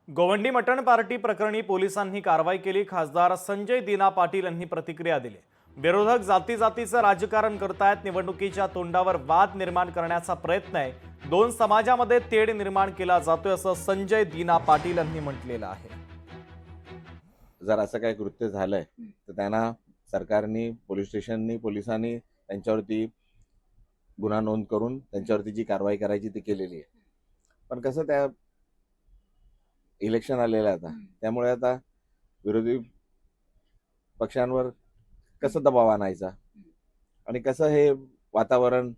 गोवंडी मटण party प्रकरणी पोलिसांनी कारवाई केली। खासदार संजय दिना पाटील यांनी प्रतिक्रिया दिली। विरोधक जातीचं राजकारण करतायत, निवडणुकीच्या तोंडावर वाद निर्माण करण्याचा प्रयत्न आहे, दोन समाजामध्ये तेढ निर्माण केला जातोय असं संजय दिना पाटील यांनी म्हटलेलं आहे। जर असं काही कृत्य झालंय तर त्यांना सरकारने पोलिसांनी त्यांच्यावरती गुन्हा नोंद करून त्यांच्यावरती जी कारवाई करायची ती केलेली आहे। पण कसं त्या इलेक्शन आलेलं आता, त्यामुळे आता विरोधी पक्षांवर कसं दबाव आणायचा आणि कसं हे वातावरण,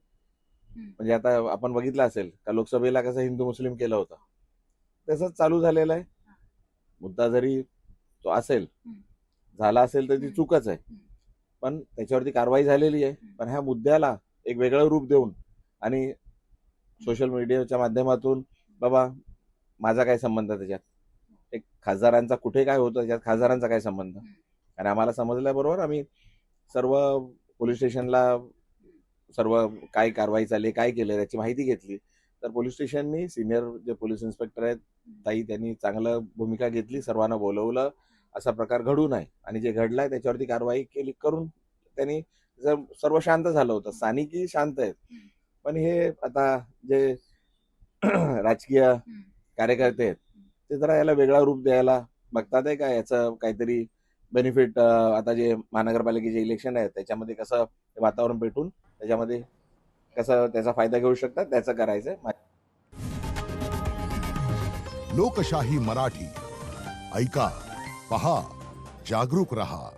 म्हणजे आता आपण बघितलं असेल का लोकसभेला कसं हिंदू मुस्लिम केलं होतं, तसंच चालू झालेलं आहे। मुद्दा जरी तो झाला असेल तर ती चूकच आहे, पण त्याच्यावरती कारवाई झालेली आहे। पण ह्या मुद्द्याला एक वेगळं रूप देऊन आणि सोशल मीडियाच्या माध्यमातून बाबा माझा काय संबंध त्याच्यात, एक खासदारांचा कुठे काय होतं त्याच्यात खासदारांचा काय संबंध, आणि आम्हाला समजल्याबरोबर आम्ही सर्व पोलीस स्टेशनला सर्व काय कारवाई चालली, काय केलं त्याची माहिती घेतली। तर पोलीस स्टेशननी सिनियर जे पोलीस इन्स्पेक्टर आहेत ताई, त्यांनी चांगलं भूमिका घेतली, सर्वांना बोलवलं, असा प्रकार घडू नये आणि जे घडलाय त्याच्यावरती कारवाई केली करून त्यांनी सर्व शांत झालं होतं। स्थानिकही शांत आहेत, पण हे आता जे राजकीय कार्यकर्ते आहेत ते जरा याला वेगळा रूप द्यायला बघतात आहे का, याचं काहीतरी बेनिफिट आता जे महानगरपालिकेचे इलेक्शन आहे त्याच्यामध्ये कसं वातावरण पेटून त्याच्यामध्ये कसं त्याचा फायदा घेऊ शकतात त्याचं करायचंय। लोकशाही मराठी ऐका, पहा, जागरूक रहा।